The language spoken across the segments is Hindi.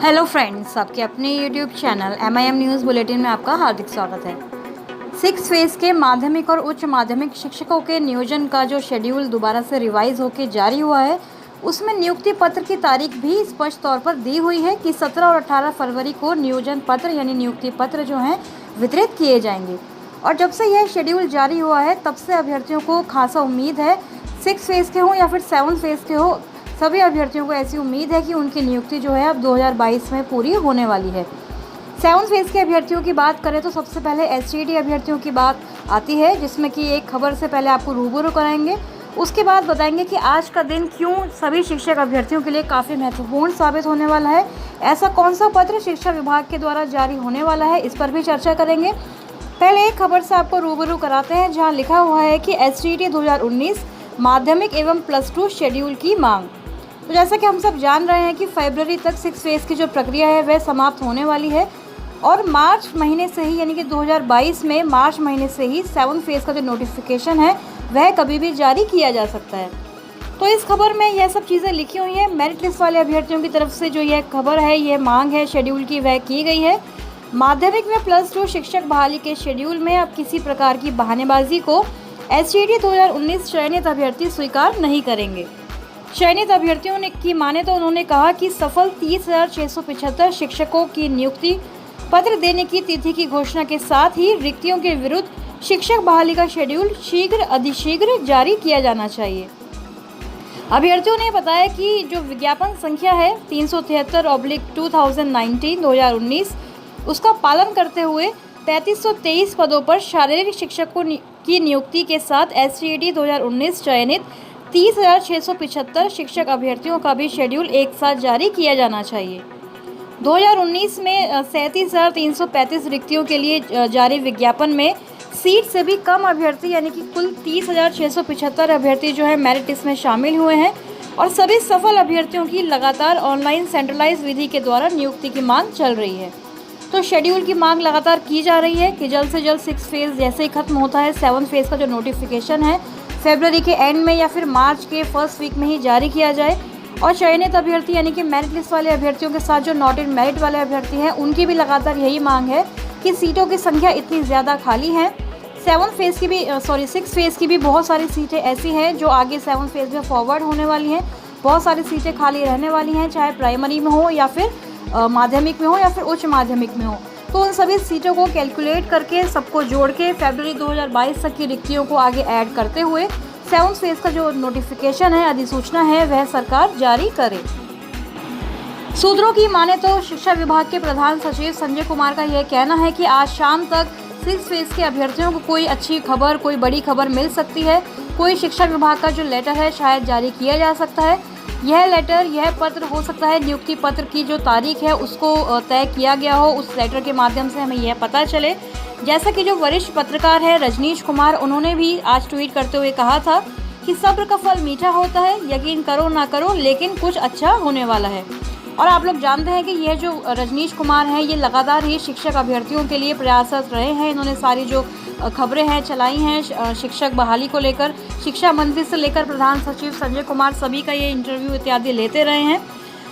हेलो फ्रेंड्स, आपके अपने YouTube channel MIM news bulletin में आपका हार्दिक स्वागत है। 6 फेज़ के माध्यमिक और उच्च माध्यमिक शिक्षकों के नियोजन का जो शेड्यूल दोबारा से रिवाइज होकर जारी हुआ है, उसमें नियुक्ति पत्र की तारीख भी स्पष्ट तौर पर दी हुई है कि 17 और 18 फरवरी को नियोजन पत्र यानी नियुक्ति पत्र जो हैं वितरित किए जाएंगे। और जब से यह शेड्यूल जारी हुआ है तब से अभ्यर्थियों को खासा उम्मीद है, 6 फेज़ के हों या फिर 7 फेज़ के हो, सभी अभ्यर्थियों को ऐसी उम्मीद है कि उनकी नियुक्ति जो है अब 2022 में पूरी होने वाली है। 7 फेज़ के अभ्यर्थियों की बात करें तो सबसे पहले STD अभ्यर्थियों की बात आती है, जिसमें कि एक खबर से पहले आपको रूबरू कराएंगे। उसके बाद बताएंगे कि आज का दिन क्यों सभी शिक्षक अभ्यर्थियों के लिए काफ़ी महत्वपूर्ण साबित होने वाला है, ऐसा कौन सा पत्र शिक्षा विभाग के द्वारा जारी होने वाला है, इस पर भी चर्चा करेंगे। पहले एक खबर से आपको रूबरू कराते हैं जहाँ लिखा हुआ है कि STD 2019 माध्यमिक एवं +2 शेड्यूल की मांग। तो जैसा कि हम सब जान रहे हैं कि फरवरी तक 6 फेज़ की जो प्रक्रिया है वह समाप्त होने वाली है और मार्च महीने से ही यानी कि 2022 में मार्च महीने से ही 7 फेज़ का जो नोटिफिकेशन है वह कभी भी जारी किया जा सकता है। तो इस खबर में यह सब चीज़ें लिखी हुई हैं। मेरिट लिस्ट वाले अभ्यर्थियों की तरफ से जो यह खबर है, यह मांग है शेड्यूल की, वह की गई है। माध्यमिक में +2 शिक्षक बहाली के शेड्यूल में अब किसी प्रकार की बहानेबाजी को STD 2019 चयनित अभ्यर्थी स्वीकार नहीं करेंगे। चयनित अभ्यर्थियों ने की माने तो उन्होंने कहा कि सफल 30,675 शिक्षकों की नियुक्ति पत्र देने की तिथि की घोषणा के साथ ही रिक्तियों के विरुद्ध शिक्षक बहाली का शेड्यूल शीघ्र अतिशीघ्र जारी किया जाना चाहिए। अभ्यर्थियों ने बताया कि जो विज्ञापन संख्या है 373/2019 उसका पालन करते हुए 3523 पदों पर शारीरिक शिक्षकों की नियुक्ति के साथ STD 2019 चयनित 30,675 शिक्षक अभ्यर्थियों का भी शेड्यूल एक साथ जारी किया जाना चाहिए। 2019 में 37,335 रिक्तियों के लिए जारी विज्ञापन में सीट से भी कम अभ्यर्थी यानी कि कुल 30,675 अभ्यर्थी जो है मेरिट लिस्ट में शामिल हुए हैं और सभी सफल अभ्यर्थियों की लगातार ऑनलाइन सेंट्रलाइज विधि के द्वारा नियुक्ति की मांग चल रही है। तो शेड्यूल की मांग लगातार की जा रही है कि जल्द से जल्द 6 फेज़ जैसे ही खत्म होता है 7 फेज़ का जो नोटिफिकेशन है फरवरी के एंड में या फिर मार्च के फर्स्ट वीक में ही जारी किया जाए और चयनित अभ्यर्थी यानी कि मेरिट लिस्ट वाले अभ्यर्थियों के साथ जो नॉट इन मेरिट वाले अभ्यर्थी हैं उनकी भी लगातार यही मांग है कि सीटों की संख्या इतनी ज़्यादा खाली है। 6 फेज़ की भी बहुत सारी सीटें ऐसी हैं जो आगे 7 फेज़ में फॉरवर्ड होने वाली हैं। बहुत सारी सीटें खाली रहने वाली हैं, चाहे प्राइमरी में हो या फिर माध्यमिक में हो या फिर उच्च माध्यमिक में हो। तो उन सभी सीटों को कैलकुलेट करके सबको जोड़ के फरवरी 2022 तक की रिक्तियों को आगे ऐड करते हुए 7 फेज़ का जो नोटिफिकेशन है, अधिसूचना है, वह सरकार जारी करे। सूत्रों की माने तो शिक्षा विभाग के प्रधान सचिव संजय कुमार का यह कहना है कि आज शाम तक 6 फेज़ के अभ्यर्थियों को कोई अच्छी खबर, कोई बड़ी खबर मिल सकती है। कोई शिक्षा विभाग का जो लेटर है शायद जारी किया जा सकता है। यह लेटर, यह पत्र हो सकता है नियुक्ति पत्र की जो तारीख है उसको तय किया गया हो, उस लेटर के माध्यम से हमें यह पता चले। जैसा कि जो वरिष्ठ पत्रकार है रजनीश कुमार, उन्होंने भी आज ट्वीट करते हुए कहा था कि सब्र का फल मीठा होता है, यकीन करो ना करो लेकिन कुछ अच्छा होने वाला है। और आप लोग जानते हैं कि यह जो रजनीश कुमार हैं ये लगातार ही शिक्षक अभ्यर्थियों के लिए प्रयासरत रहे हैं। इन्होंने सारी जो खबरें हैं चलाई हैं शिक्षक बहाली को लेकर, शिक्षा मंत्री से लेकर प्रधान सचिव संजय कुमार सभी का ये इंटरव्यू इत्यादि लेते रहे हैं।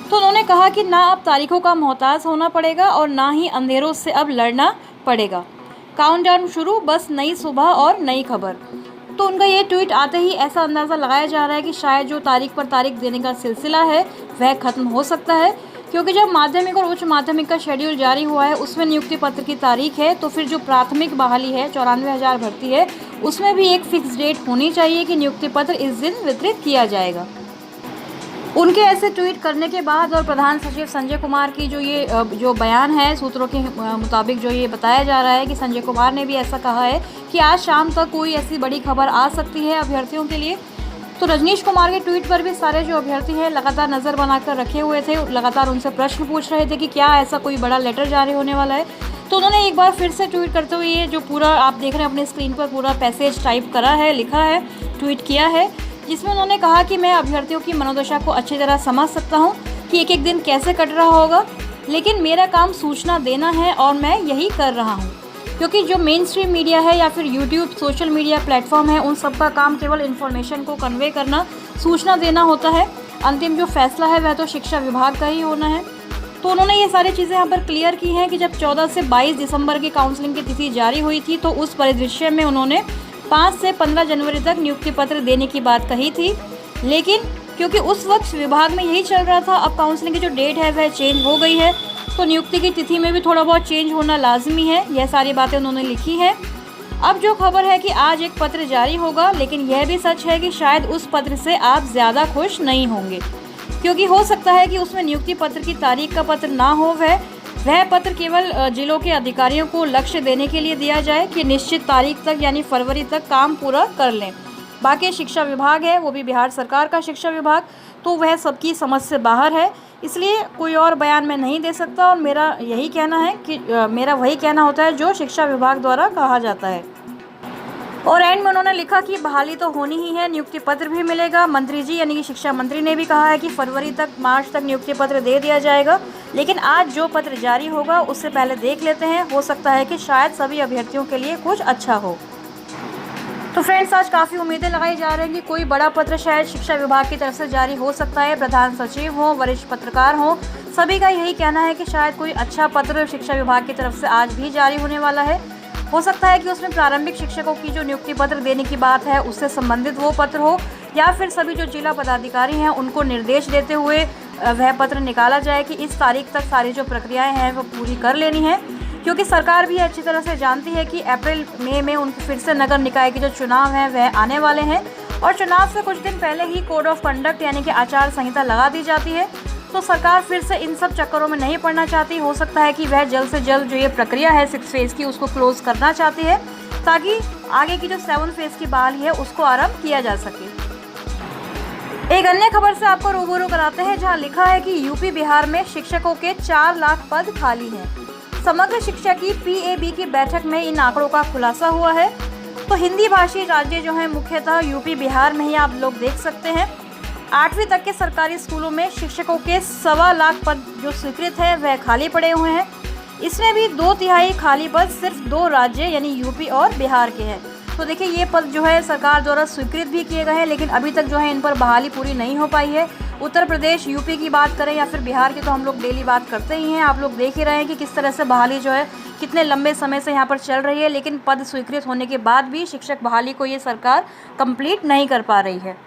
तो उन्होंने कहा कि ना अब तारीखों का मोहताज होना पड़ेगा और ना ही अंधेरों से अब लड़ना पड़ेगा। काउंटडाउन शुरू, बस नई सुबह और नई खबर। तो उनका ये ट्वीट आते ही ऐसा अंदाज़ा लगाया जा रहा है कि शायद जो तारीख पर तारीख देने का सिलसिला है वह ख़त्म हो सकता है, क्योंकि जब माध्यमिक और उच्च माध्यमिक का शेड्यूल जारी हुआ है उसमें नियुक्ति पत्र की तारीख है, तो फिर जो प्राथमिक बहाली है 94,000 भर्ती है उसमें भी एक फिक्स डेट होनी चाहिए कि नियुक्ति पत्र इस दिन वितरित किया जाएगा। उनके ऐसे ट्वीट करने के बाद और प्रधान सचिव संजय कुमार की जो बयान है, सूत्रों के मुताबिक जो ये बताया जा रहा है कि संजय कुमार ने भी ऐसा कहा है कि आज शाम तक कोई ऐसी बड़ी खबर आ सकती है अभ्यर्थियों के लिए। तो रजनीश कुमार के ट्वीट पर भी सारे जो अभ्यर्थी हैं लगातार नज़र बनाकर रखे हुए थे, लगातार उनसे प्रश्न पूछ रहे थे कि क्या ऐसा कोई बड़ा लेटर जारी होने वाला है। तो उन्होंने एक बार फिर से ट्वीट करते हुए ये जो पूरा आप देख रहे हैं अपने स्क्रीन पर पूरा पैसेज टाइप करा है, लिखा है, ट्वीट किया है, जिसमें उन्होंने कहा कि मैं अभ्यर्थियों की मनोदशा को अच्छी तरह समझ सकता हूँ कि एक एक दिन कैसे कट रहा होगा, लेकिन मेरा काम सूचना देना है और मैं यही कर रहा हूँ। क्योंकि जो मेन स्ट्रीम मीडिया है या फिर यूट्यूब सोशल मीडिया प्लेटफॉर्म है, उन सब का काम केवल इन्फॉर्मेशन को कन्वे करना, सूचना देना होता है। अंतिम जो फैसला है वह तो शिक्षा विभाग का ही होना है। तो उन्होंने ये सारी चीज़ें यहाँ पर क्लियर की हैं कि जब 14 से 22 दिसंबर की काउंसलिंग की तिथि जारी हुई थी तो उस परिदृश्य में उन्होंने 5 से 15 जनवरी तक नियुक्ति पत्र देने की बात कही थी, लेकिन क्योंकि उस वक्त विभाग में यही चल रहा था, अब काउंसलिंग की जो डेट है वह चेंज हो गई है, तो नियुक्ति की तिथि में भी थोड़ा बहुत चेंज होना लाजमी है। यह सारी बातें उन्होंने लिखी है। अब जो खबर है कि आज एक पत्र जारी होगा, लेकिन यह भी सच है कि शायद उस पत्र से आप ज़्यादा खुश नहीं होंगे, क्योंकि हो सकता है कि उसमें नियुक्ति पत्र की तारीख का पत्र ना हो, वह पत्र केवल जिलों के अधिकारियों को लक्ष्य देने के लिए दिया जाए कि निश्चित तारीख तक यानी फरवरी तक काम पूरा कर लें। बाकी शिक्षा विभाग है, वो भी बिहार सरकार का शिक्षा विभाग, तो वह सबकी समझ से बाहर है, इसलिए कोई और बयान मैं नहीं दे सकता। और मेरा यही कहना है कि मेरा वही कहना होता है जो शिक्षा विभाग द्वारा कहा जाता है। और एंड में उन्होंने लिखा कि बहाली तो होनी ही है, नियुक्ति पत्र भी मिलेगा। मंत्री जी यानी कि शिक्षा मंत्री ने भी कहा है कि फरवरी तक, मार्च तक नियुक्ति पत्र दे दिया जाएगा, लेकिन आज जो पत्र जारी होगा उससे पहले देख लेते हैं, हो सकता है कि शायद सभी अभ्यर्थियों के लिए कुछ अच्छा हो। तो फ्रेंड्स, आज काफ़ी उम्मीदें लगाई जा रही हैं कि कोई बड़ा पत्र शायद शिक्षा विभाग की तरफ से जारी हो सकता है। प्रधान सचिव हो, वरिष्ठ पत्रकार हो, सभी का यही कहना है कि शायद कोई अच्छा पत्र शिक्षा विभाग की तरफ से आज भी जारी होने वाला है। हो सकता है कि उसमें प्रारंभिक शिक्षकों की जो नियुक्ति पत्र देने की बात है उससे संबंधित वो पत्र हो, या फिर सभी जो जिला पदाधिकारी हैं उनको निर्देश देते हुए वह पत्र निकाला जाए कि इस तारीख तक सारी जो प्रक्रियाएं हैं वो पूरी कर लेनी है, क्योंकि सरकार भी अच्छी तरह से जानती है कि अप्रैल मई में उनके फिर से नगर निकाय के जो चुनाव हैं वह आने वाले हैं, और चुनाव से कुछ दिन पहले ही कोड ऑफ कंडक्ट यानी कि आचार संहिता लगा दी जाती है। तो सरकार फिर से इन सब चक्करों में नहीं पड़ना चाहती। हो सकता है कि वह जल्द से जल्द जो ये प्रक्रिया है 6 फेज़ की उसको क्लोज करना चाहती है, ताकि आगे की जो 7 फेज़ की बहाली है उसको आरंभ किया जा सके। एक अन्य खबर से आपको रूबरू कराते हैं, जहां लिखा है कि यूपी बिहार में शिक्षकों के 4 लाख पद खाली हैं। समग्र शिक्षा की PAB की बैठक में इन आंकड़ों का खुलासा हुआ है। तो हिंदी भाषी राज्य जो हैं मुख्यतः यूपी बिहार में ही आप लोग देख सकते हैं। 8वीं तक के सरकारी स्कूलों में शिक्षकों के 1.25 लाख पद जो स्वीकृत है वह खाली पड़े हुए हैं। इसमें भी 2/3 खाली पद सिर्फ 2 राज्य यानी यूपी और बिहार के हैं। तो देखिए, ये पद जो है सरकार द्वारा स्वीकृत भी किए गए हैं, लेकिन अभी तक जो है इन पर बहाली पूरी नहीं हो पाई है। उत्तर प्रदेश, यूपी की बात करें या फिर बिहार की, तो हम लोग डेली बात करते ही हैं। आप लोग देख ही रहे हैं कि किस तरह से बहाली जो है कितने लंबे समय से यहाँ पर चल रही है, लेकिन पद स्वीकृत होने के बाद भी शिक्षक बहाली को ये सरकार कंप्लीट नहीं कर पा रही है।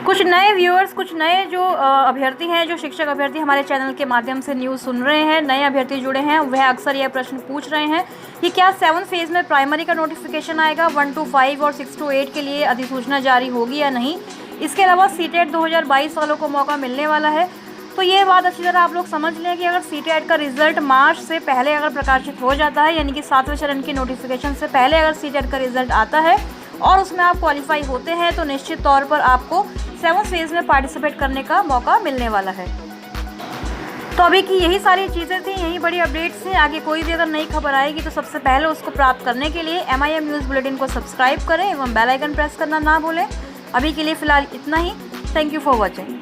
कुछ नए व्यूअर्स, कुछ नए जो अभ्यर्थी हैं, जो शिक्षक अभ्यर्थी हमारे चैनल के माध्यम से न्यूज़ सुन रहे हैं, नए अभ्यर्थी जुड़े हैं, वह अक्सर यह प्रश्न पूछ रहे हैं कि क्या 7 फेज़ में प्राइमरी का नोटिफिकेशन आएगा, 1 to 5 और 6 to 8 के लिए अधिसूचना जारी होगी या नहीं। इसके अलावा सीटेट 2022 वालों को मौका मिलने वाला है। तो ये बात अच्छी तरह आप लोग समझ लें कि अगर सीटेट का रिजल्ट मार्च से पहले अगर प्रकाशित हो जाता है, यानी कि 7वें चरण की नोटिफिकेशन से पहले अगर सीटेट का रिजल्ट आता है और उसमें आप क्वालिफाई होते हैं, तो निश्चित तौर पर आपको 7 फेज़ में पार्टिसिपेट करने का मौका मिलने वाला है। तो अभी की यही सारी चीज़ें थी, यही बड़ी अपडेट्स थी। आगे कोई भी अगर नई खबर आएगी तो सबसे पहले उसको प्राप्त करने के लिए MIM न्यूज़ बुलेटिन को सब्सक्राइब करें एवं बेल आइकन प्रेस करना ना भूलें। अभी के लिए फ़िलहाल इतना ही। Thank you for watching.